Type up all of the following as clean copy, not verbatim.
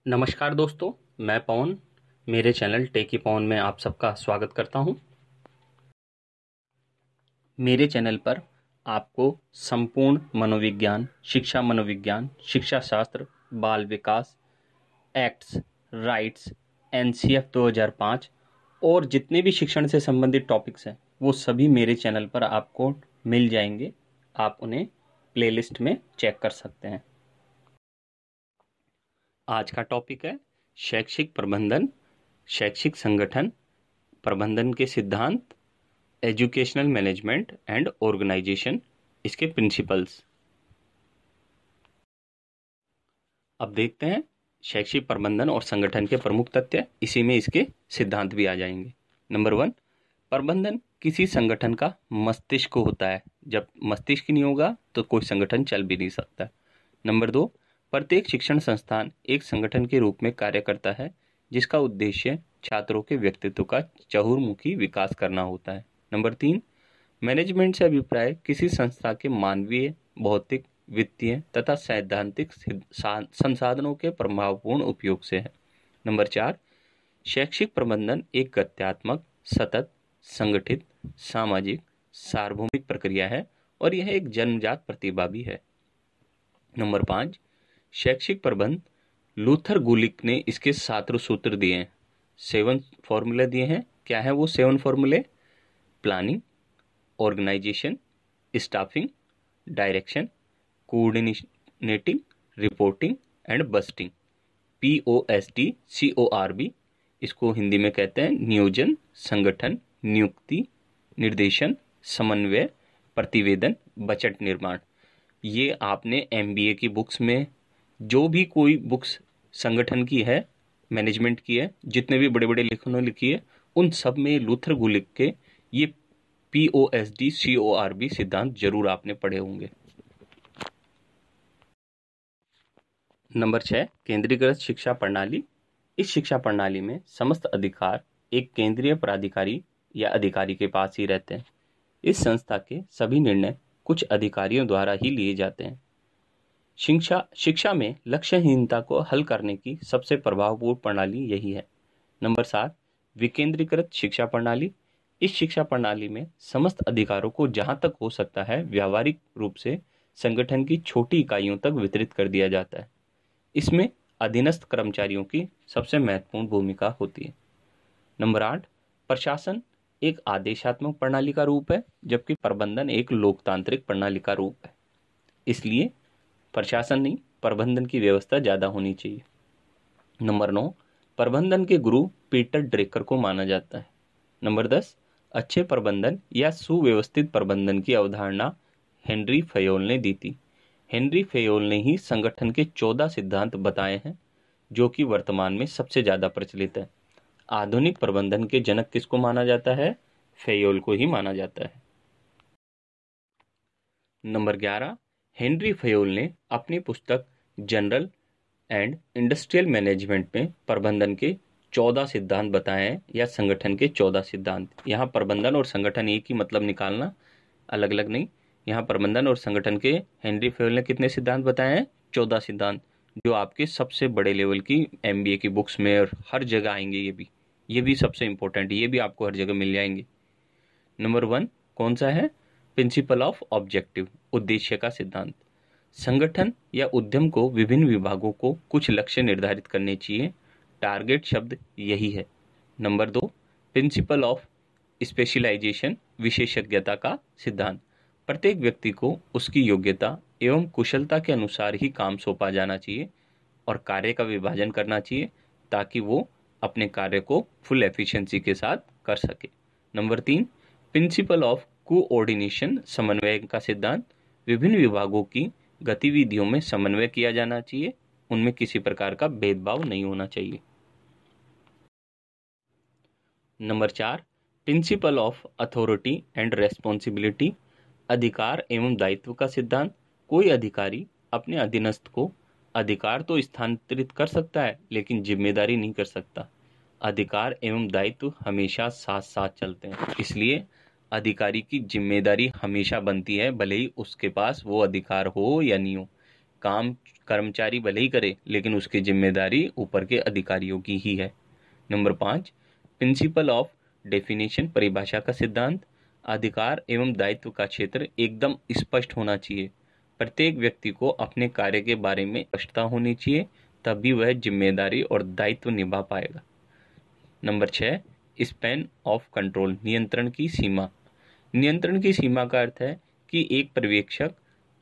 नमस्कार दोस्तों, मैं पवन मेरे चैनल टेकी पवन में आप सबका स्वागत करता हूं। मेरे चैनल पर आपको संपूर्ण मनोविज्ञान, शिक्षा शास्त्र, बाल विकास, एक्ट्स, राइट्स, एनसीएफ 2005 और जितने भी शिक्षण से संबंधित टॉपिक्स हैं वो सभी मेरे चैनल पर आपको मिल जाएंगे। आप उन्हें प्लेलिस्ट में चेक कर सकते हैं। आज का टॉपिक है शैक्षिक प्रबंधन, शैक्षिक संगठन प्रबंधन के सिद्धांत, एजुकेशनल मैनेजमेंट एंड ऑर्गेनाइजेशन, इसके प्रिंसिपल्स। अब देखते हैं शैक्षिक प्रबंधन और संगठन के प्रमुख तथ्य, इसी में इसके सिद्धांत भी आ जाएंगे। नंबर 1, प्रबंधन किसी संगठन का मस्तिष्क होता है। जब मस्तिष्क नहीं होगा तो कोई संगठन चल भी नहीं सकता। नंबर 2, प्रत्येक शिक्षण संस्थान एक संगठन के रूप में कार्य करता है जिसका उद्देश्य छात्रों के व्यक्तित्व का चहुर्मुखी विकास करना होता है। नंबर 3, मैनेजमेंट से अभिप्राय किसी संस्था के मानवीय, भौतिक, वित्तीय तथा सैद्धांतिक संसाधनों के प्रभावपूर्ण उपयोग से है। नंबर 4, शैक्षिक प्रबंधन एक गत्यात्मक, सतत, संगठित, सामाजिक, सार्वभौमिक प्रक्रिया है और यह एक जन्मजात प्रतिभा भी है। नंबर 5, शैक्षिक प्रबंध लूथर गुलिक ने इसके 7 सूत्र दिए हैं, 7 फॉर्मूले दिए हैं। क्या है वो 7 फॉर्मूले? Planning, organisation, staffing, direction, coordinating, reporting and budgeting. POST CORB, इसको हिंदी में कहते हैं नियोजन, संगठन, नियुक्ति, निर्देशन, समन्वय, प्रतिवेदन, बजट निर्माण। ये आपने MBA की बुक्स में जो भी कोई बुक्स संगठन की है, मैनेजमेंट की है, जितने भी बड़े बड़े लेखकों ने लिखी है, उन सब में लूथर गुलिक के ये POST CORB सिद्धांत जरूर आपने पढ़े होंगे। नंबर 6, केंद्रीकृत शिक्षा प्रणाली। इस शिक्षा प्रणाली में समस्त अधिकार एक केंद्रीय प्राधिकारी या अधिकारी के पास ही रहते हैं। इस संस्था के सभी निर्णय कुछ अधिकारियों द्वारा ही लिए जाते हैं। शिक्षा में लक्ष्यहीनता को हल करने की सबसे प्रभावपूर्ण प्रणाली यही है। नंबर 7, विकेंद्रीकृत शिक्षा प्रणाली। इस शिक्षा प्रणाली में समस्त अधिकारों को जहां तक हो सकता है व्यावहारिक रूप से संगठन की छोटी इकाइयों तक वितरित कर दिया जाता है। इसमें अधीनस्थ कर्मचारियों की सबसे महत्वपूर्ण भूमिका होती है। नंबर 8, प्रशासन एक आदेशात्मक प्रणाली का रूप है जबकि प्रबंधन एक लोकतांत्रिक प्रणाली का रूप है। इसलिए प्रशासन नहीं, प्रबंधन की व्यवस्था ज्यादा होनी चाहिए। नंबर 9, प्रबंधन के गुरु पीटर ड्रेकर को माना जाता है। नंबर 10, अच्छे प्रबंधन या सुव्यवस्थित प्रबंधन की अवधारणा हेनरी फयोल ने दी थी। हेनरी फयोल ने ही संगठन के 14 सिद्धांत बताए हैं जो कि वर्तमान में सबसे ज्यादा प्रचलित है। आधुनिक प्रबंधन के जनक किसको माना जाता है? फयोल को ही माना जाता है। नंबर 11, हेनरी फयोल ने अपनी पुस्तक जनरल एंड इंडस्ट्रियल मैनेजमेंट में प्रबंधन के 14 सिद्धांत बताए हैं, या संगठन के 14 सिद्धांत। यहाँ प्रबंधन और संगठन एक ही मतलब निकालना, अलग अलग नहीं। यहाँ प्रबंधन और संगठन के हेनरी फयोल ने कितने सिद्धांत बताए हैं? 14 सिद्धांत, जो आपके सबसे बड़े लेवल की MBA की बुक्स में और हर जगह आएंगे। ये भी सबसे इंपॉर्टेंट, ये भी आपको हर जगह मिल जाएंगे। नंबर 1 कौन सा है? प्रिंसिपल ऑफ ऑब्जेक्टिव, उद्देश्य का सिद्धांत। संगठन या उद्यम को विभिन्न विभागों को कुछ लक्ष्य निर्धारित करने चाहिए, टारगेट शब्द यही है। नंबर 2, प्रिंसिपल ऑफ स्पेशलाइजेशन, विशेषज्ञता का सिद्धांत। प्रत्येक व्यक्ति को उसकी योग्यता एवं कुशलता के अनुसार ही काम सौंपा जाना चाहिए और कार्य का विभाजन करना चाहिए ताकि वो अपने कार्य को फुल एफिशिएंसी के साथ कर सके। नंबर 3, प्रिंसिपल ऑफ कोऑर्डिनेशन, समन्वय का सिद्धांत। विभिन्न विभागों की गतिविधियों में समन्वय किया जाना चाहिए, उनमें किसी प्रकार का भेदभाव नहीं होना चाहिए। Number 4, principle of authority and responsibility, अधिकार एवं दायित्व का सिद्धांत। कोई अधिकारी अपने अधीनस्थ को अधिकार तो स्थानांतरित कर सकता है लेकिन जिम्मेदारी नहीं कर सकता। अधिकार एवं दायित्व हमेशा साथ साथ चलते हैं, इसलिए अधिकारी की जिम्मेदारी हमेशा बनती है, भले ही उसके पास वो अधिकार हो या नहीं हो। काम कर्मचारी भले ही करे, लेकिन उसकी जिम्मेदारी ऊपर के अधिकारियों की ही है। नंबर 5, प्रिंसिपल ऑफ डेफिनेशन, परिभाषा का सिद्धांत। अधिकार एवं दायित्व का क्षेत्र एकदम स्पष्ट होना चाहिए। प्रत्येक व्यक्ति को अपने कार्य के बारे में स्पष्टता होनी चाहिए, तभी वह जिम्मेदारी और दायित्व निभा पाएगा। नंबर 6, स्पैन ऑफ कंट्रोल, नियंत्रण की सीमा। नियंत्रण की सीमा का अर्थ है कि एक पर्यवेक्षक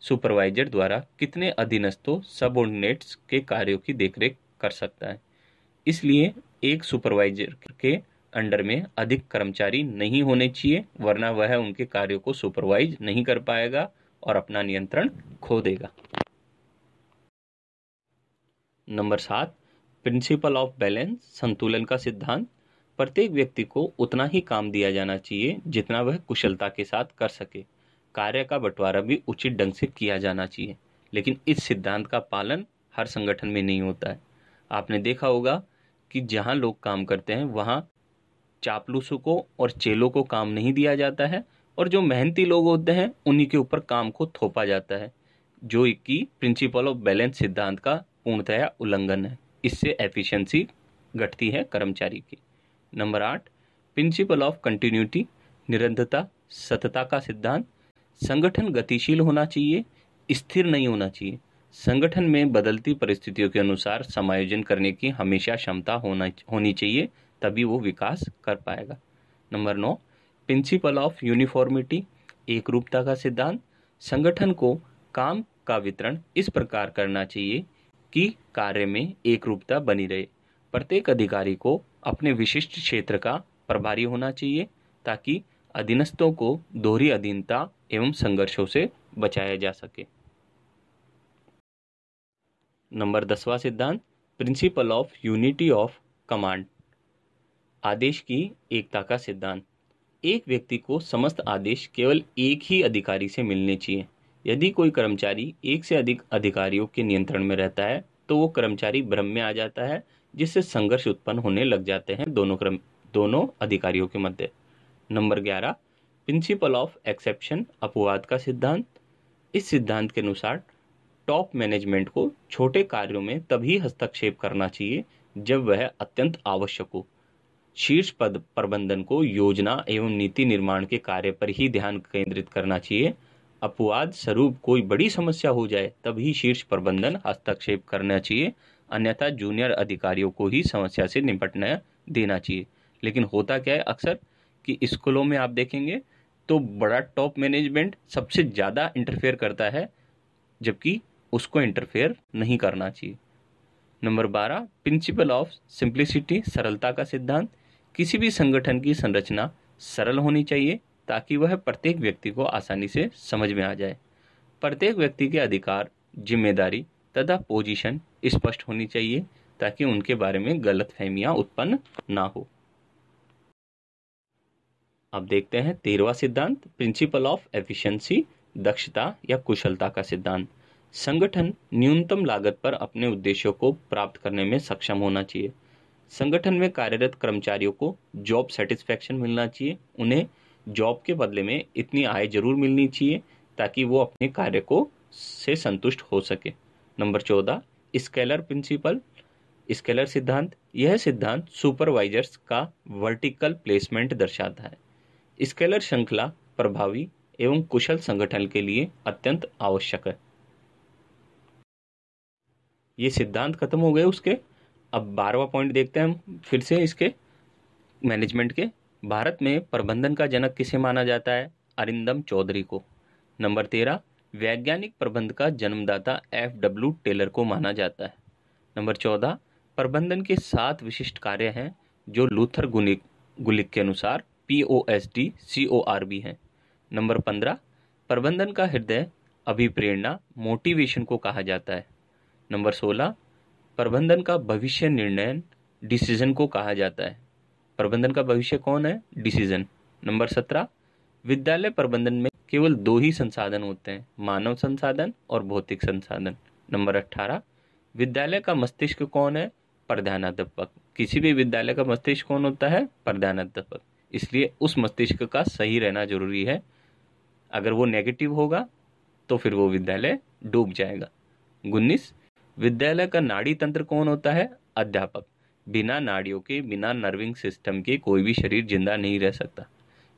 सुपरवाइजर द्वारा कितने अधीनस्थों सबऑर्डिनेट्स के कार्यों की देखरेख कर सकता है। इसलिए एक सुपरवाइजर के अंडर में अधिक कर्मचारी नहीं होने चाहिए, वरना वह उनके कार्यों को सुपरवाइज नहीं कर पाएगा और अपना नियंत्रण खो देगा। नंबर 7, प्रिंसिपल ऑफ बैलेंस, संतुलन का सिद्धांत। प्रत्येक व्यक्ति को उतना ही काम दिया जाना चाहिए जितना वह कुशलता के साथ कर सके। कार्य का बंटवारा भी उचित ढंग से किया जाना चाहिए, लेकिन इस सिद्धांत का पालन हर संगठन में नहीं होता है। आपने देखा होगा कि जहां लोग काम करते हैं वहां चापलूसों को और चेलों को काम नहीं दिया जाता है, और जो मेहनती लोग होते हैं उन्हीं के ऊपर काम को थोपा जाता है, जो कि प्रिंसिपल ऑफ बैलेंस सिद्धांत का पूर्णतया उल्लंघन है। इससे एफिशिएंसी घटती है कर्मचारी की। नंबर 8, प्रिंसिपल ऑफ कंटिन्यूटी, निरंतरता सतता का सिद्धांत। संगठन गतिशील होना चाहिए, स्थिर नहीं होना चाहिए। संगठन में बदलती परिस्थितियों के अनुसार समायोजन करने की हमेशा क्षमता होनी चाहिए, तभी वो विकास कर पाएगा। नंबर 9, प्रिंसिपल ऑफ यूनिफॉर्मिटी, एक रूपता का सिद्धांत। संगठन को काम का वितरण इस प्रकार करना चाहिए कि कार्य में एक रूपता बनी रहे। प्रत्येक अधिकारी को अपने विशिष्ट क्षेत्र का प्रभारी होना चाहिए, ताकि अधीनस्थों को दोहरी अधीनता एवं संघर्षों से बचाया जा सके। नंबर 10वां सिद्धांत, principle of unity of command, आदेश की एकता का सिद्धांत। एक व्यक्ति को समस्त आदेश केवल एक ही अधिकारी से मिलने चाहिए। यदि कोई कर्मचारी एक से अधिक अधिकारियों के नियंत्रण में रहता है तो वो कर्मचारी भ्रम में आ जाता है, जिससे संघर्ष उत्पन्न होने लग जाते हैं दोनों अधिकारियों के मध्य। नंबर 11, प्रिंसिपल ऑफ एक्सेप्शन, अपवाद का सिद्धांत। इस सिद्धांत के अनुसार टॉप मैनेजमेंट को छोटे कार्यों में तभी हस्तक्षेप करना चाहिए जब वह अत्यंत आवश्यक हो। शीर्ष पद प्रबंधन को योजना एवं नीति निर्माण के कार्य पर ही ध्यान केंद्रित करना चाहिए। अपवाद स्वरूप कोई बड़ी समस्या हो जाए तभी शीर्ष प्रबंधन हस्तक्षेप करना चाहिए, अन्यथा जूनियर अधिकारियों को ही समस्या से निपटना देना चाहिए। लेकिन होता क्या है अक्सर कि स्कूलों में आप देखेंगे तो बड़ा टॉप मैनेजमेंट सबसे ज़्यादा इंटरफेयर करता है, जबकि उसको इंटरफेयर नहीं करना चाहिए। नंबर 12, प्रिंसिपल ऑफ सिंप्लिसिटी, सरलता का सिद्धांत। किसी भी संगठन की संरचना सरल होनी चाहिए ताकि वह प्रत्येक व्यक्ति को आसानी से समझ में आ जाए। प्रत्येक व्यक्ति के अधिकार, जिम्मेदारी तथा पोजीशन स्पष्ट होनी चाहिए ताकि उनके बारे में गलतफहमियां उत्पन्न ना हो। अब देखते हैं 13वां सिद्धांत, प्रिंसिपल ऑफ एफिशिएंसी, दक्षता या कुशलता का सिद्धांत। संगठन न्यूनतम लागत पर अपने उद्देश्यों को प्राप्त करने में सक्षम होना चाहिए। संगठन में कार्यरत कर्मचारियों को जॉब सेटिस्फैक्शन मिलना चाहिए। उन्हें जॉब के बदले में इतनी आय जरूर मिलनी चाहिए ताकि वो अपने कार्य को से संतुष्ट हो सके। नंबर 14, स्केलर प्रिंसिपल, स्केलर सिद्धांत। यह सिद्धांत सुपरवाइजर्स का वर्टिकल प्लेसमेंट दर्शाता है। स्केलर श्रृंखला प्रभावी एवं कुशल संगठन के लिए अत्यंत आवश्यक है। ये सिद्धांत खत्म हो गए उसके। अब 12वां पॉइंट देखते हैं हम फिर से इसके मैनेजमेंट के। भारत में प्रबंधन का जनक किसे माना जाता है? अरिंदम चौधरी को। नंबर 13, वैज्ञानिक प्रबंध का जन्मदाता FW टेलर को माना जाता है। नंबर 14, प्रबंधन के 7 विशिष्ट कार्य हैं जो लूथर गुलिक के अनुसार POSD CORB हैं। नंबर 15, प्रबंधन का हृदय अभिप्रेरणा मोटिवेशन को कहा जाता है। नंबर 16, प्रबंधन का भविष्य निर्णय डिसीजन को कहा जाता है। प्रबंधन का भविष्य कौन है? डिसीजन। नंबर 17, विद्यालय प्रबंधन में केवल 2 ही संसाधन होते हैं, मानव संसाधन और भौतिक संसाधन। नंबर 18, विद्यालय का मस्तिष्क कौन है? प्रधानाध्यापक। किसी भी विद्यालय का मस्तिष्क कौन होता है? प्रधानाध्यापक। इसलिए उस मस्तिष्क का सही रहना जरूरी है। अगर वो नेगेटिव होगा तो फिर वो विद्यालय डूब जाएगा। 19 विद्यालय का नाड़ी तंत्र कौन होता है? अध्यापक। बिना नाड़ियों के, बिना नर्विंग सिस्टम के कोई भी शरीर जिंदा नहीं रह सकता,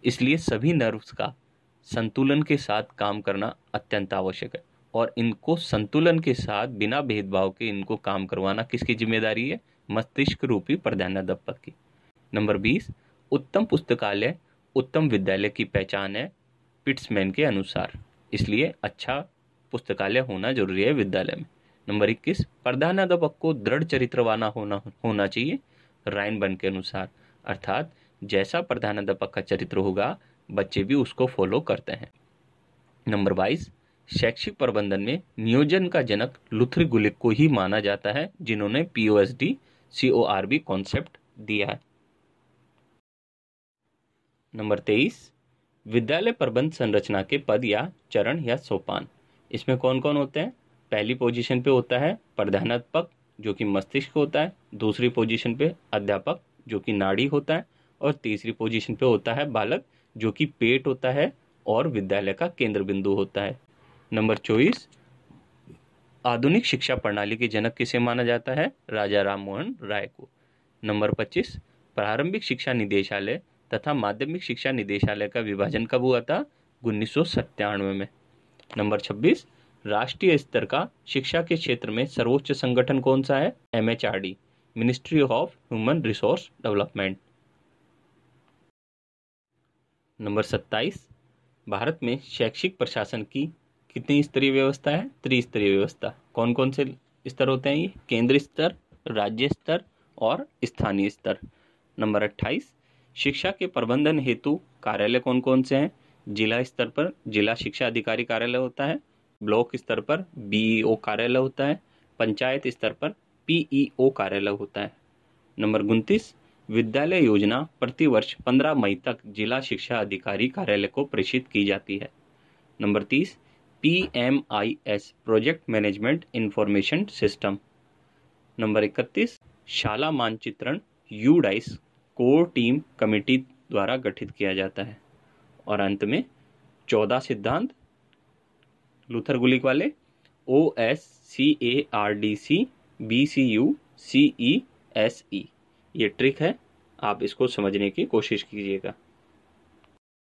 इसलिए सभी नर्व्स का संतुलन के साथ काम करना अत्यंत आवश्यक है और इनको संतुलन के साथ बिना भेदभाव के इनको काम करवाना किसकी जिम्मेदारी है? मस्तिष्क रूपी प्रधानाध्यापक की। नंबर 20 उत्तम पुस्तकालय उत्तम विद्यालय की पहचान है पिट्समैन के अनुसार, इसलिए अच्छा पुस्तकालय होना जरूरी है विद्यालय में। नंबर 21 प्रधानाध्यापक को दृढ़ चरित्रवान होना चाहिए राइनबर्न के अनुसार, अर्थात जैसा प्रधानाध्यापक का चरित्र होगा बच्चे भी उसको फॉलो करते हैं। नंबर 22 शैक्षिक प्रबंधन में नियोजन का जनक लुथर गुलिक को ही माना जाता है, जिन्होंने POSD CORB कॉन्सेप्ट दिया है। नंबर 23 विद्यालय प्रबंध संरचना के पद या चरण या सोपान, इसमें कौन कौन होते हैं? पहली पोजीशन पे होता है प्रधानाध्यापक जो कि मस्तिष्क होता है, दूसरी पोजीशन पे अध्यापक जो कि नाड़ी होता है, और तीसरी पोजीशन पे होता है बालक जो कि पेट होता है और विद्यालय का केंद्र बिंदु होता है। नंबर 24 आधुनिक शिक्षा प्रणाली के जनक किसे माना जाता है? राजा राममोहन राय को। नंबर 25 प्रारंभिक शिक्षा निदेशालय तथा माध्यमिक शिक्षा निदेशालय का विभाजन कब हुआ था? 1997 में। नंबर 26 राष्ट्रीय स्तर का शिक्षा के क्षेत्र में सर्वोच्च संगठन कौन सा है? MHRD ministry of human resource development. Number 27 Bharat में शैक्षिक प्रशासन की कितनी स्तरीय व्यवस्था है? त्रिस्तरीय व्यवस्था। कौन कौन से स्तर होते हैं ये? केंद्रीय स्तर, राज्य स्तर और स्थानीय स्तर। नंबर 28 शिक्षा के प्रबंधन हेतु कार्यालय कौन कौन से हैं? जिला स्तर पर जिला शिक्षा अधिकारी कार्यालय होता है, ब्लॉक स्तर पर BEO कार्यालय होता है, पंचायत स्तर पर PEO कार्यालय होता है। नंबर 29 विद्यालय योजना प्रतिवर्ष 15 मई तक जिला शिक्षा अधिकारी कार्यालय को प्रेषित की जाती है। Number 30 PMIS project management information system. Number 31 शाला मानचित्रण UDICE कोर टीम कमेटी द्वारा गठित किया जाता है। और अंत में 14 सिद्धांत लूथर गुलिक वाले OSCARDC BCU CESE, ये ट्रिक है, आप इसको समझने की कोशिश कीजिएगा।